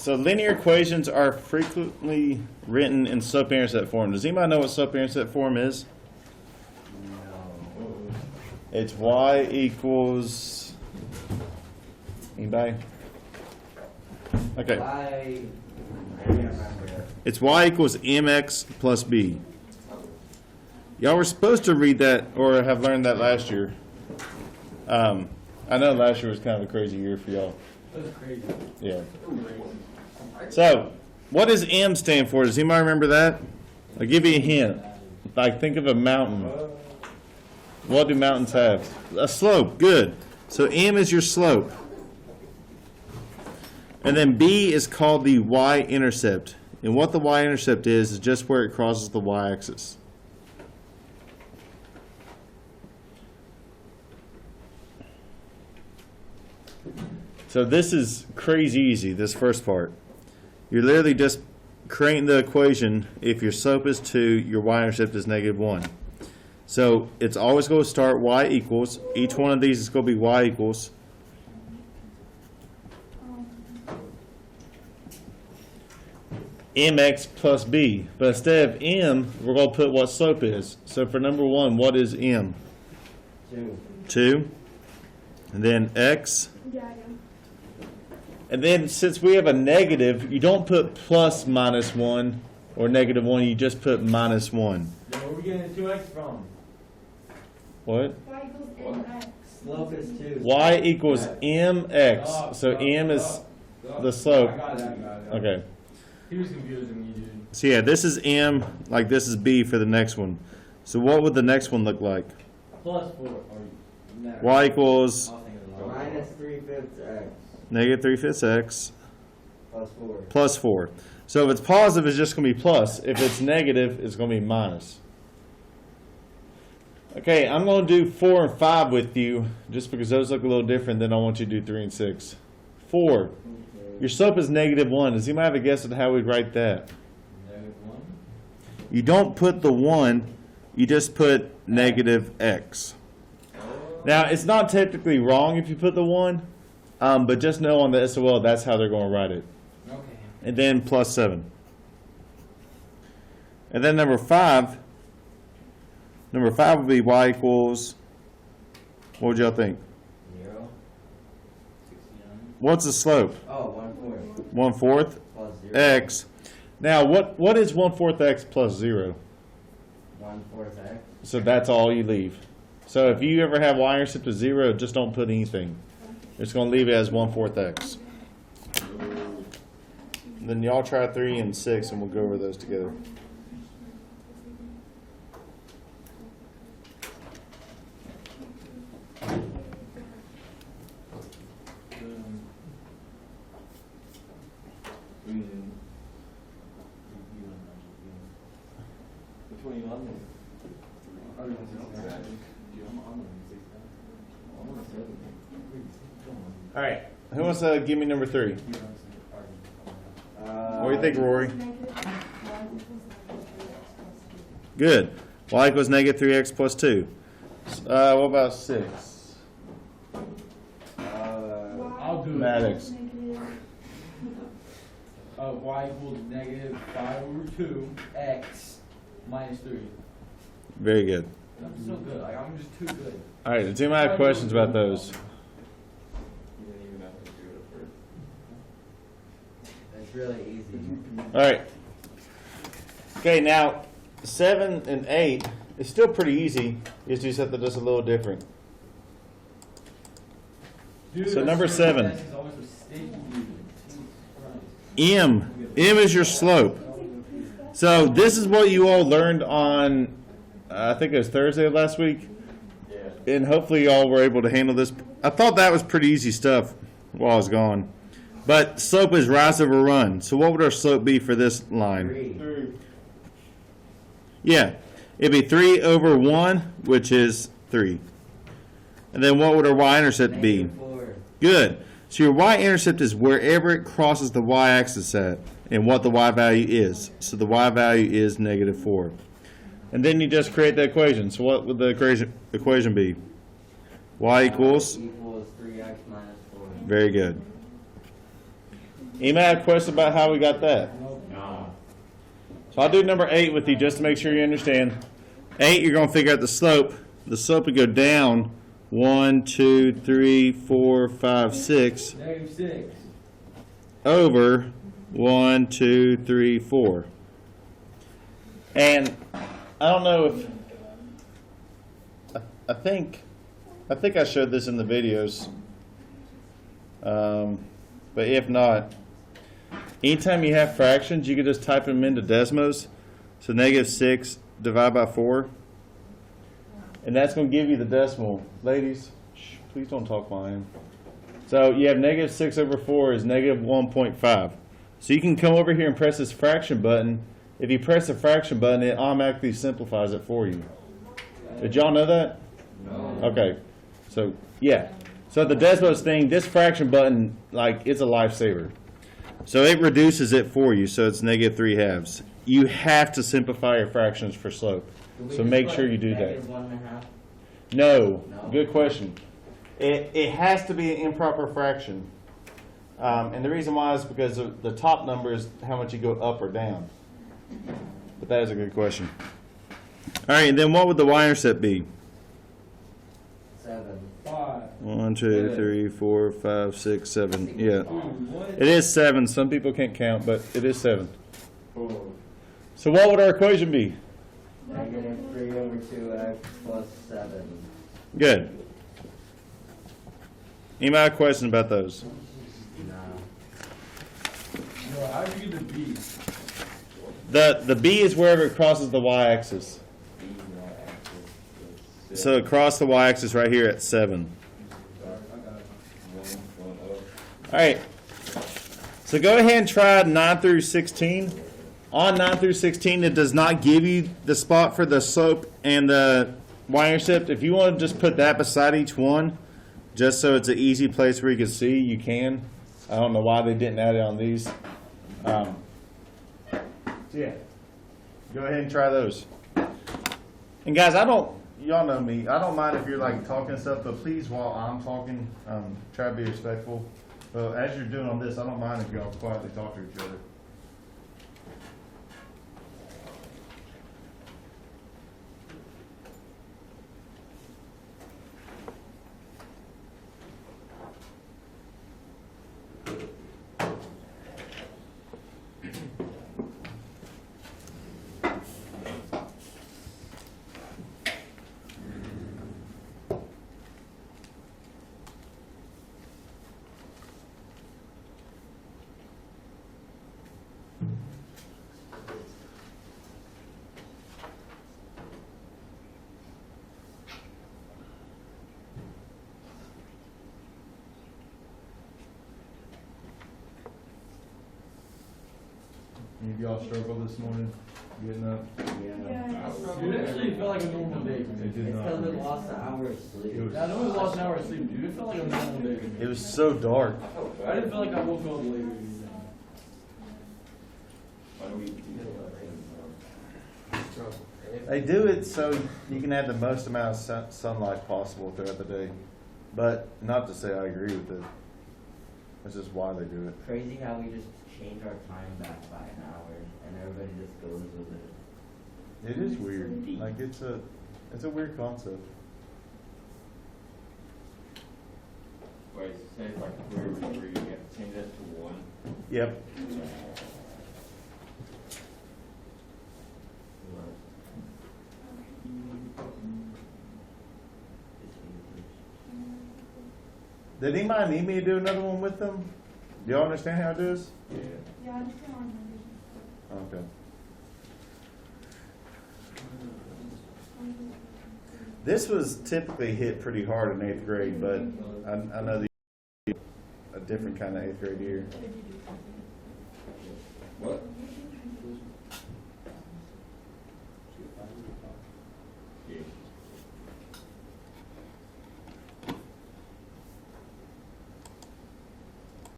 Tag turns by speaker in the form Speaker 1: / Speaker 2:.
Speaker 1: So linear equations are frequently written in slope-intercept form. Does anybody know what slope-intercept form is?
Speaker 2: No.
Speaker 1: It's y equals... Anybody? Okay.
Speaker 2: I can't remember.
Speaker 1: It's y equals mx plus b. Y'all were supposed to read that or have learned that last year. I know last year was kind of a crazy year for y'all.
Speaker 2: That was crazy.
Speaker 1: Yeah. So, what does M stand for? Does anybody remember that? I'll give you a hint. Like, think of a mountain. What do mountains have? A slope. Good. So, M is your slope. And then B is called the y-intercept. And what the y-intercept is just where it crosses the y-axis. So this is crazy easy, this first part. You're literally just creating the equation. If your slope is 2, your y-intercept is -1. So it's always going to start y equals. Each one of these is going to be y equals. mx plus b. But instead of m, we're going to put what slope is. So for number 1, what is m?
Speaker 2: 2.
Speaker 1: 2. And then x. And then since we have a negative, you don't put plus -1 or -1, you just put -1.
Speaker 2: Where are we getting the 2x from?
Speaker 1: What?
Speaker 3: Y equals mx.
Speaker 2: Slope is 2.
Speaker 1: Y equals mx. So m is the slope.
Speaker 2: I got it.
Speaker 1: Okay.
Speaker 2: He was confusing me, dude.
Speaker 1: So yeah, this is m, like this is b for the next one. So what would the next one look like?
Speaker 2: Plus 4. No.
Speaker 1: Y equals
Speaker 2: I'll think of the law.
Speaker 4: Minus 3/5 x
Speaker 1: -3/5 x
Speaker 4: plus 4.
Speaker 1: plus 4. So if it's positive, it's just going to be plus. If it's negative, it's going to be minus. Okay, I'm going to do 4 and 5 with you, just because those look a little different than I want you to do 3 and 6. 4. Your slope is -1. Does anybody have a guess at how we'd write that?
Speaker 2: -1.
Speaker 1: You don't put the 1, you just put -x. Now, it's not technically wrong if you put the 1, but just know on the SOL that's how they're going to write it.
Speaker 2: Okay.
Speaker 1: And then plus 7. And then number 5 would be y equals, what would y'all think?
Speaker 4: 0.
Speaker 2: 69.
Speaker 1: What's the slope?
Speaker 4: Oh, 1/4
Speaker 1: 1/4
Speaker 4: plus 0.
Speaker 1: x. Now, what is 1/4 x plus 0?
Speaker 4: 1/4 x.
Speaker 1: So that's all you leave. So if you ever have y-intercept of 0, just don't put anything. It's going to leave it as 1/4 x. Then y'all try 3 and 6, and we'll go over those together.
Speaker 2: Which one you on there?
Speaker 1: All right. Who wants to give me number 3? What do you think, Rory? Good. Y equals -3x plus 2. What about 6?
Speaker 2: I'll do it.
Speaker 1: Maddox.
Speaker 2: Y equals -5/2 x minus 3.
Speaker 1: Very good.
Speaker 2: I'm so good. Like, I'm just too good.
Speaker 1: All right. Does anybody have questions about those?
Speaker 4: It's really easy.
Speaker 1: All right. Okay, now 7 and 8 is still pretty easy. You just do something just a little different.
Speaker 2: Dude,
Speaker 1: So
Speaker 2: that's
Speaker 1: number
Speaker 2: so
Speaker 1: 7.
Speaker 2: that's always a sticky, dude. Jesus Christ.
Speaker 1: M is your slope. So this is what you all learned on, I think it was Thursday of last week.
Speaker 2: Yeah.
Speaker 1: And hopefully y'all were able to handle this. I thought that was pretty easy stuff while I was gone. But slope is rise over run. So what would our slope be for this line?
Speaker 4: 3.
Speaker 1: Yeah, it'd be 3 over 1, which is 3. And then what would our y-intercept be?
Speaker 4: -4.
Speaker 1: Good. So your y-intercept is wherever it crosses the y-axis at and what the y value is. So the y value is -4. And then you just create the equation. So what would the equation be? Y equals?
Speaker 4: Equals 3x minus 4.
Speaker 1: Very good. Anybody have a question about how we got that?
Speaker 2: No.
Speaker 1: So I'll do number 8 with you just to make sure you understand. 8, you're going to figure out the slope. The slope would go down 1, 2, 3, 4, 5, 6
Speaker 2: -6.
Speaker 1: over 1, 2, 3, 4. And I don't know if I think I showed this in the videos, but if not, anytime you have fractions, you can just type them into Desmos. So -6 divided by 4, and that's going to give you the decimal. Ladies, shh, please don't talk while I am. So you have -6 over 4 is -1.5. So you can come over here and press this fraction button. If you press the fraction button, it automatically simplifies it for you. Did y'all know that?
Speaker 2: No.
Speaker 1: Okay. So, yeah. So the Desmos thing, this fraction button, like, it's a lifesaver. So it reduces it for you, so it's -3/2. You have to simplify your fractions for slope. So make sure you do that.
Speaker 4: -1.5.
Speaker 1: No.
Speaker 4: No.
Speaker 1: Good question. It has to be an improper fraction. And the reason why is because the top number is how much you go up or down. But that is a good question. All right, and then what would the y-intercept be?
Speaker 4: 7.
Speaker 2: 5.
Speaker 1: 1, 2, 3, 4, 5, 6, 7. Yeah.
Speaker 2: What?
Speaker 1: It is 7. Some people can't count, but it is 7.
Speaker 2: 4.
Speaker 1: So what would our equation be?
Speaker 4: -3 over 2x plus 7.
Speaker 1: Good. Anybody have a question about those?
Speaker 4: No.
Speaker 2: No, how do you get the B?
Speaker 1: The b is wherever it crosses the y-axis. So it crossed the y-axis right here at 7. All right. So go ahead and try 9 through 16. On 9 through 16, it does not give you the spot for the slope and the y-intercept. If you want to just put that beside each one, just so it's an easy place where you can see, you can. I don't know why they didn't add it on these. So yeah, go ahead and try those. And guys, y'all know me. I don't mind if you're like talking and stuff, but please, while I'm talking, try to be respectful. But as you're doing on this, I don't mind if y'all quietly talk to each other. Any of y'all struggle this morning getting up?
Speaker 4: Yeah.
Speaker 2: Dude, it actually felt like a normal day to
Speaker 1: It
Speaker 2: me.
Speaker 1: did
Speaker 4: It's because
Speaker 1: not.
Speaker 4: we lost an hour of sleep.
Speaker 1: It was-
Speaker 2: I know we lost an hour of sleep, dude. It felt like a normal day to me.
Speaker 1: It was so dark.
Speaker 2: I didn't feel like I woke up late or anything.
Speaker 1: They do it so you can have the most amount of sunlight possible throughout the day. But not to say I agree with it. That's just why they do it.
Speaker 4: Crazy how we just change our time back by an hour and everybody just goes with it.
Speaker 1: It is weird. Like it's a weird concept.
Speaker 3: Wait, say it's like where you get change that to 1.
Speaker 1: Yep. Did anybody need me to do another one with them? Do y'all understand how it is?
Speaker 3: Yeah.
Speaker 5: Yeah, I just don't remember.
Speaker 1: Okay. This was typically hit pretty hard in 8th grade, but I know a different kind of 8th grade year.
Speaker 3: What?